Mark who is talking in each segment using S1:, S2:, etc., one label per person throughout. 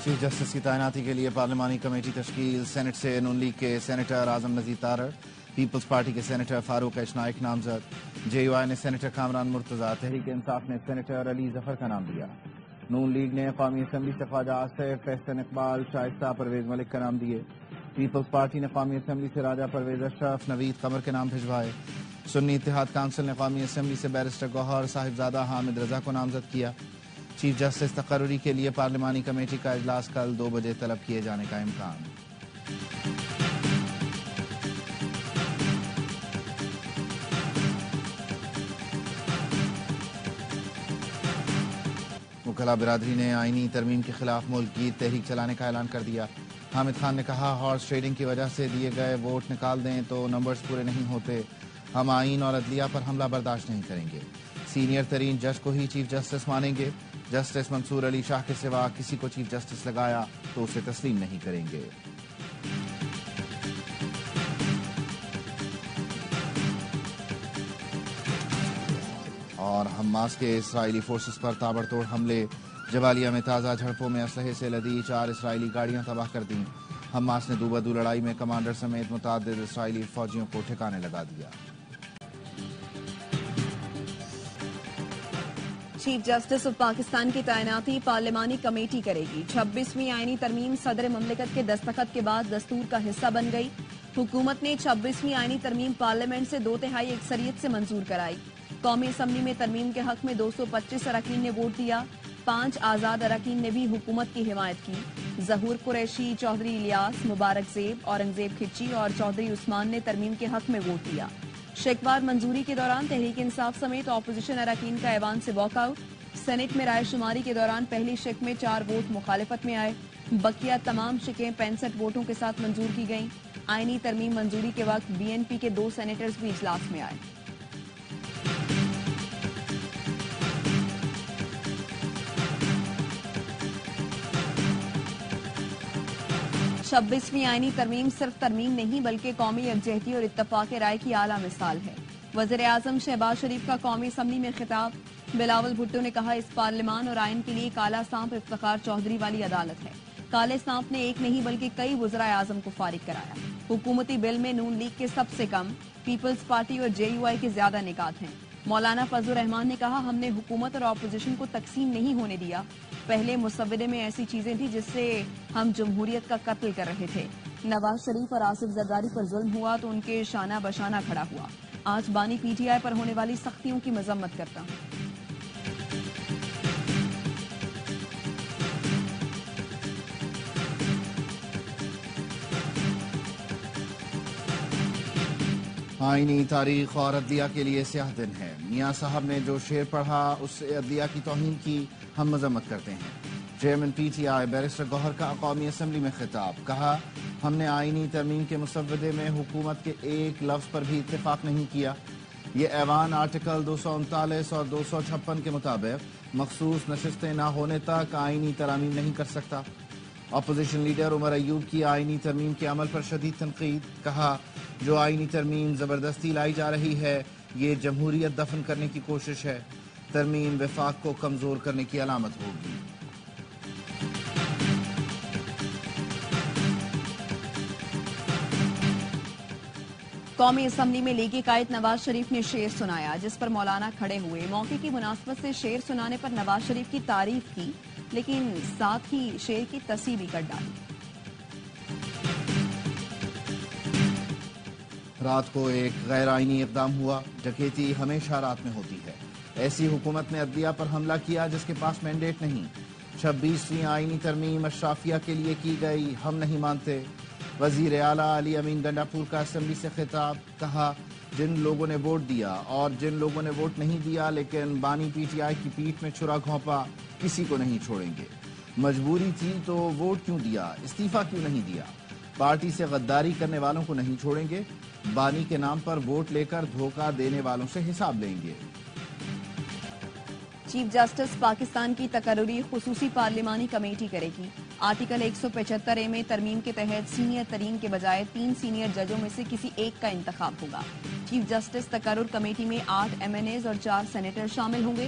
S1: Chief justice کی تعیناتی کے لیے پارلیمانی کمیٹی تشکیل، سینٹ سے نون لیگ کے سینیٹر اعظم نذیر تارڑ، پیپلز پارٹی کے سینیٹر فاروق ایچ نائک نامزد، جے یو آئی نے سینیٹر کامران مرتضیٰ، تحریک انصاف نے سینیٹر علی ظفر کا نام دیا، نون لیگ نے قومی اسمبلی سے خواجہ آصف، احسن اقبال، شائستہ، پرویز ملک کا نام دیے، پیپلز پارٹی نے قومی اسمبلی سے راجہ پرویز اشرف، نوید قمر کے نام بھجوائے، سنی اتحاد کونسل نے قومی اسمبلی سے بیرسٹر گوہر صاحبزادہ حامد رضا کو نامزد کیا۔ چیف جسٹس تقرری کے لیے پارلیمانی کمیٹی کا اجلاس کل 2 بجے طلب کیے جانے کا امکان۔ وکلاء برادری نے آئینی ترمیم کے خلاف ملک گیر تحریک چلانے کا اعلان کر دیا۔ حامد خان نے کہا، ہارس ٹریڈنگ کی وجہ سے دیے گئے ووٹ نکال دیں تو نمبرز پورے نہیں ہوتے، ہم آئین اور عدلیہ پر حملہ برداشت نہیں کریں گے، سینئر ترین جج کو ہی چیف جسٹس مانیں گے، جسٹس منصور علی شاہ کے سوا کسی کو چیف جسٹس لگایا تو اسے تسلیم نہیں کریں گے۔ اور حماس کے اسرائیلی فورسز پر تابڑتوڑ حملے، جبالیہ میں تازہ جھڑپوں میں اسلحے سے لدی 4 اسرائیلی گاڑیاں تباہ کر دیں، حماس نے دو بدو لڑائی میں کمانڈر سمیت متعدد اسرائیلی فوجیوں کو ٹھکانے لگا دیا۔
S2: چیف جسٹس آف پاکستان کی تعیناتی پارلیمانی کمیٹی کرے گی۔ 26ویں آئینی ترمیم صدر مملکت کے دستخط کے بعد دستور کا حصہ بن گئی۔ حکومت نے 26ویں آئینی ترمیم پارلیمنٹ سے 2/3 اکثریت سے منظور کرائی۔ قومی اسمبلی میں ترمیم کے حق میں 225 اراکین نے ووٹ دیا، 5 آزاد اراکین نے بھی حکومت کی حمایت کی۔ ظہور قریشی، چودھری الیاس، مبارک زیب، اورنگزیب کھچی اور چودھری عثمان نے ترمیم کے حق میں ووٹ دیا۔ شیکوار منظوری کے دوران تحریک انصاف سمیت اپوزیشن اراکین کا ایوان سے واک آؤٹ۔ سینٹ میں رائے شماری کے دوران پہلی شق میں 4 ووٹ مخالفت میں آئے، بقیہ تمام شقیں 65 ووٹوں کے ساتھ منظور کی گئیں۔ آئینی ترمیم منظوری کے وقت بی این پی کے 2 سینیٹرز بھی اجلاس میں آئے۔ چھبیسویں آئینی ترمیم صرف ترمیم نہیں بلکہ قومی یکجہتی اور اتفاق رائے کی اعلیٰ مثال ہے۔ وزیر اعظم شہباز شریف کا قومی اسمبلی میں خطاب، بلاول بھٹو نے کہا، اس پارلیمان اور آئین کے لیے کالا سانپ افتخار چودھری والی عدالت ہے۔ کالے سانپ نے ایک نہیں بلکہ کئی وزرائے اعظم کو فارغ کرایا۔ حکومتی بل میں نون لیگ کے سب سے کم، پیپلز پارٹی اور جے یو آئی کے زیادہ نکات ہیں۔ مولانا فضل الرحمان نے کہا، ہم نے حکومت اور اپوزیشن کو تقسیم نہیں ہونے دیا، پہلے مسودے میں ایسی چیزیں تھیں جس سے ہم جمہوریت کا قتل کر رہے تھے۔ نواز شریف اور آصف زرداری پر ظلم ہوا تو ان کے شانہ بشانہ کھڑا ہوا، آج بانی پی ٹی آئی پر ہونے والی سختیوں کی مذمت کرتا ہوں۔
S1: آئینی تاریخ اور عدلیہ کے لیے سیاہ دن ہے، میاں صاحب نے جو شعر پڑھا اس سے عدلیہ کی توہین کی، ہم مذمت کرتے ہیں۔ Chairman P T I barrister Gohar کا قومی اسمبلی میں خطاب، کہا، ہم نے آئینی ترمیم کے مسودے میں حکومت کے ایک لفظ پر بھی اتفاق نہیں کیا۔ یہ ایوان آرٹیکل 239 اور 256 کے مطابق مخصوص نشستیں نہ ہونے تک آئینی ترامیم نہیں کر سکتا۔ اپوزیشن لیڈر عمر ایوب کی آئینی ترمیم کے عمل پر شدید تنقید، کہا، جو آئینی ترمیم زبردستی لائی جا رہی ہے یہ جمہوریت دفن کرنے کی کوشش ہے، ترمیم وفاق کو کمزور کرنے کی علامت ہوگی۔
S2: قومی اسمبلی میں لیگی قائد نواز شریف نے شعر سنایا جس پر مولانا کھڑے ہوئے۔ موقع کی مناسبت سے شعر سنانے پر نواز شریف کی تعریف کی لیکن ساتھ ہی شعر کی تصحیح بھی کر ڈالی۔
S1: رات کو ایک غیر آئینی اقدام ہوا، ڈکیتی ہمیشہ رات میں ہوتی ہے، ایسی حکومت نے عدلیہ پر حملہ کیا جس کے پاس مینڈیٹ نہیں۔ 26ویں آئینی ترمیم اشرافیہ کے لیے کی گئی، ہم نہیں مانتے۔ وزیر اعلیٰ علی امین گنڈاپور کا اسمبلی سے خطاب، کہا، جن لوگوں نے ووٹ دیا اور جن لوگوں نے ووٹ نہیں دیا لیکن بانی پی ٹی آئی کی پیٹھ میں چھرا گھونپا، کسی کو نہیں چھوڑیں گے۔ مجبوری تھی تو ووٹ کیوں دیا، استعفیٰ کیوں نہیں دیا؟ پارٹی سے غداری کرنے والوں کو نہیں چھوڑیں گے، بانی کے نام پر ووٹ لے کر دھوکہ دینے والوں سے حساب لیں گے۔
S2: چیف جسٹس پاکستان کی تقرری خصوصی پارلیمانی کمیٹی کرے گی۔ آرٹیکل 175A میں ترمیم کے تحت سینئر ترین کے بجائے 3 سینئر ججوں میں سے کسی ایک کا انتخاب ہوگا۔ چیف جسٹس تقرر کمیٹی میں 8 MNAs اور 4 سینیٹر شامل ہوں گے۔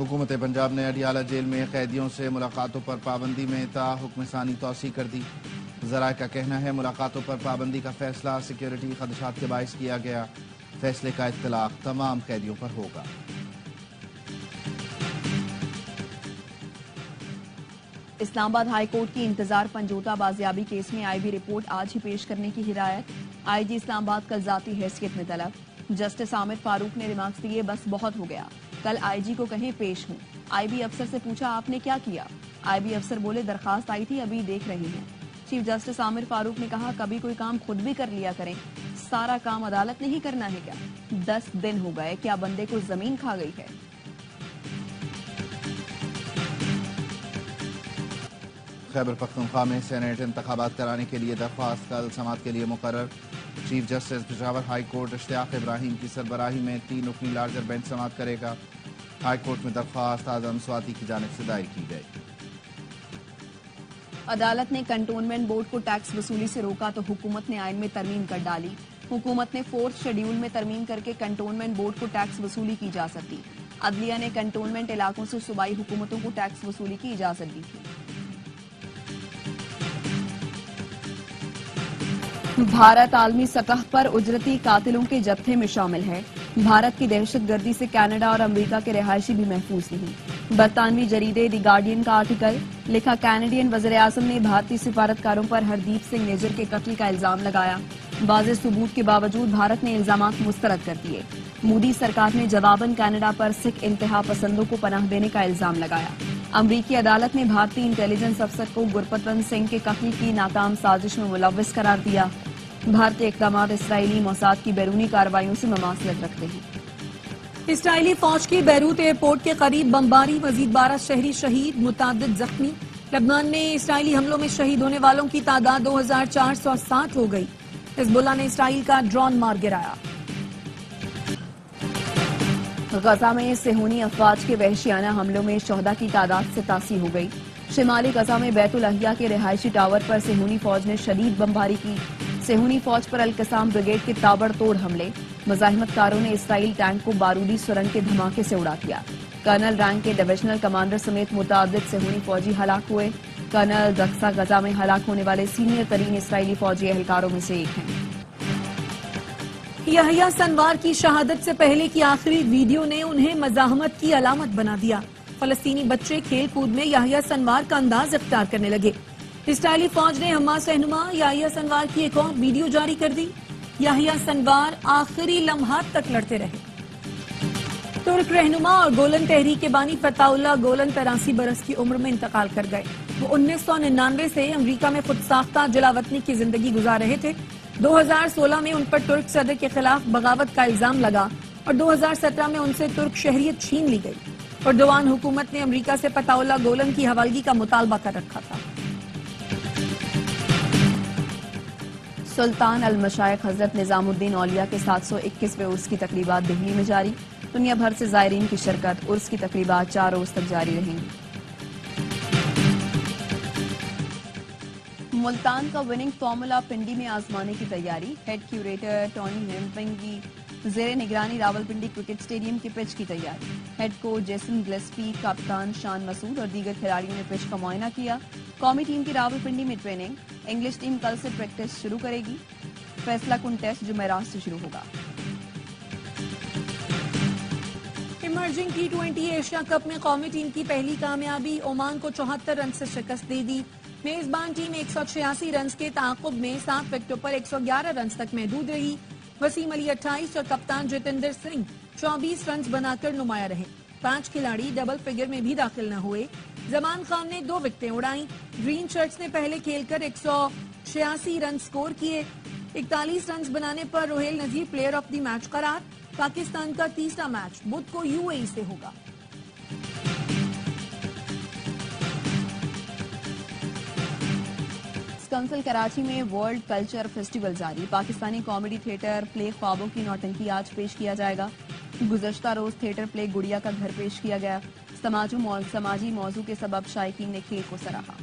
S1: حکومت پنجاب نے اڈیالہ جیل میں قیدیوں سے ملاقاتوں پر پابندی میں تا حکم ثانی توسیع کر دی۔ ذرائع کا کہنا ہے ملاقاتوں پر پابندی کا فیصلہ سیکیورٹی خدشات کے باعث کیا گیا۔ فیصلے کا اطلاق تمام قیدیوں پر ہوگا۔
S2: اسلام آباد ہائی کورٹ کی انتظار پنجوتا بازیابی کیس میں آئی بی رپورٹ آج ہی پیش کرنے کی ہدایت۔ آئی جی اسلام آباد کل ذاتی حیثیت میں طلب۔ جسٹس عامر فاروق نے ریمارکس دیے، بس بہت ہو گیا، کل آئی جی کو کہیں پیش ہوں۔ آئی بی افسر سے پوچھا آپ نے کیا کیا؟ آئی بی افسر بولے درخواست آئی تھی، ابھی دیکھ رہے ہیں۔ چیف جسٹس عامر فاروق نے کہا کبھی کوئی کام خود بھی کر لیا کریں، سارا کام عدالت نہیں کرنا ہے کیا؟ 10 دن ہو گئے، کیا بندے کو زمین کھا گئی ہے؟
S1: خیبر پختونخوا میں سینیٹ انتخابات کرانے کے لیے درخواست کل سماعت کے لیے مقرر۔ Chief justice Peshawar high court Ishtiaq Ibrahim کی سربراہی میں 3 رکنی لارجر بینچ سماعت کرے گا۔ ہائی کورٹ میں درخواست اعظم سواتی کی جانب سے دائر کی گئی۔
S2: عدالت نے کنٹونمنٹ بورڈ کو ٹیکس وصولی سے روکا تو حکومت نے آئین میں ترمیم کر ڈالی۔ حکومت نے 4 شیڈیول میں ترمیم کر کے کنٹونمنٹ بورڈ کو ٹیکس وصولی کی اجازت دی۔ عدلیہ نے کنٹونمنٹ علاقوں سے صوبائی حکومتوں کو ٹیکس وصولی کی اجازت دی تھی۔ بھارت عالمی سطح پر اجرتی قاتلوں کے جتھے میں شامل ہے۔ بھارت کی دہشت گردی سے کینیڈا اور امریکہ کے رہائشی بھی محفوظ نہیں۔ برطانوی جریدے دی گارڈین کا آرٹیکل لکھا، کینیڈین وزیر اعظم نے بھارتی سفارتکاروں پر ہردیپ سنگھ نیجر کے قتل کا الزام لگایا۔ واضح ثبوت کے باوجود بھارت نے الزامات مسترد کر دیے۔ مودی سرکار نے جواباً کینیڈا پر سکھ انتہا پسندوں کو پناہ دینے کا الزام لگایا۔ امریکی عدالت نے بھارتی انٹیلیجنس افسر کو گرپتونت سنگھ کے قتل کی ناکام سازش میں ملوث قرار دیا۔ بھارتی اقدامات اسرائیلی موساد کی بیرونی کارروائیوں سے مماثلت رکھتے ہیں۔
S3: اسرائیلی فوج کی بیروت ایئرپورٹ کے قریب بمباری، مزید 12 شہری شہید، متعدد زخمی۔ لبنان میں اسرائیلی حملوں میں شہید ہونے والوں کی تعداد 2460 ہو گئی۔ حزب اللہ نے اسرائیل کا ڈرون مار گرایا۔
S2: غزہ میں صہیونی افواج کے وحشیانہ حملوں میں شہداء کی تعداد 87 ہو گئی۔ شمالی غزہ میں بیت الاحیاء کے رہائشی ٹاور پر صہیونی فوج نے شدید بمباری کی۔ صہیونی فوج پر القسام بریگیڈ کے تابڑ توڑ حملے۔ مزاحمت کاروں نے اسرائیل ٹینک کو بارودی سرنگ کے دھماکے سے اڑا دیا۔ کرنل رینک کے ڈویژنل کمانڈر سمیت متعدد صہیونی فوجی ہلاک ہوئے۔ کرنل رقصہ غزہ میں ہلاک ہونے والے سینئر ترین اسرائیلی فوجی اہلکاروں میں سے ایک ہیں۔
S3: یحییٰ سنوار کی شہادت سے پہلے کی آخری ویڈیو نے انہیں مزاحمت کی علامت بنا دیا۔ فلسطینی بچے کھیل کود میں یحییٰ سنوار کا انداز اختیار کرنے لگے۔ اسرائیلی فوج نے حماس رہنما یحییٰ سنوار کی ایک اور ویڈیو جاری کر دی۔ یحییٰ سنوار آخری لمحات تک لڑتے رہے۔ ترک رہنما اور گولن تحریک کے بانی فتح اللہ گولن 83 برس کی عمر میں انتقال کر گئے۔ وہ 1999 سے امریکہ میں خود ساختہ جلا وطنی کی زندگی گزار رہے تھے۔ 2016 میں ان پر ترک صدر کے خلاف بغاوت کا الزام لگا اور 2017 میں ان سے ترک شہریت چھین لی گئی۔ اردوان حکومت نے امریکہ سے فتح اللہ گولن کی حوالگی کا مطالبہ کر رکھا تھا۔
S2: سلطان المشائخ حضرت نظام الدین اولیاء کے 721ویں عرس کی تقریبات دہلی میں جاری۔ دنیا بھر سے زائرین کی شرکت۔ عرس کی تقریبات 4 روز تک جاری رہیں گی۔ ملتان کا وننگ فارمولا پنڈی میں آزمانے کی تیاری۔ ہیڈ کیوریٹر ٹونی ہیمپنگ کی زیر نگرانی راولپنڈی کرکٹ اسٹیڈیم کی پچ کی تیاری۔ ہیڈ کوچ جیسن گلیسپی، کپتان شان مسعود اور دیگر کھلاڑیوں نے پچ کا معائنہ کیا۔ قومی ٹیم کی راولپنڈی میں ٹریننگ۔ انگلش ٹیم کل سے پریکٹس شروع کرے گی۔ فیصلہ کن ٹیسٹ جمعرات سے شروع ہوگا۔
S3: ایمرجنگ T20 ایشیا کپ میں قومی ٹیم کی پہلی کامیابی، عمان کو 74 رن سے شکست دے دی۔ میزبان ٹیم 186 رنز کے تعاقب میں 7 وکٹوں پر 111 رنز تک محدود رہی۔ وسیم علی 28 اور کپتان جتیندر سنگھ 24 رنز بنا کر نمایاں رہے۔ 5 کھلاڑی ڈبل فگر میں بھی داخل نہ ہوئے۔ زمان خان نے 2 وکٹیں اڑائیں۔ گرین شرٹس نے پہلے کھیل کر 186 رن سکور کیے۔ 41 رنز بنانے پر Rohail Nazir player of the match قرار۔ پاکستان کا تیسرا میچ بدھ کو UAE سے ہوگا۔
S2: کنسل کراچی میں ورلڈ کلچر فیسٹیول جاری۔ پاکستانی کامیڈی تھیٹر پلے خوابوں کی نوٹنکی آج پیش کیا جائے گا۔ گزشتہ روز تھیٹر پلے گڑیا کا گھر پیش کیا گیا۔ سماجی موضوع کے سبب شائقین نے کھیل کو سراہا۔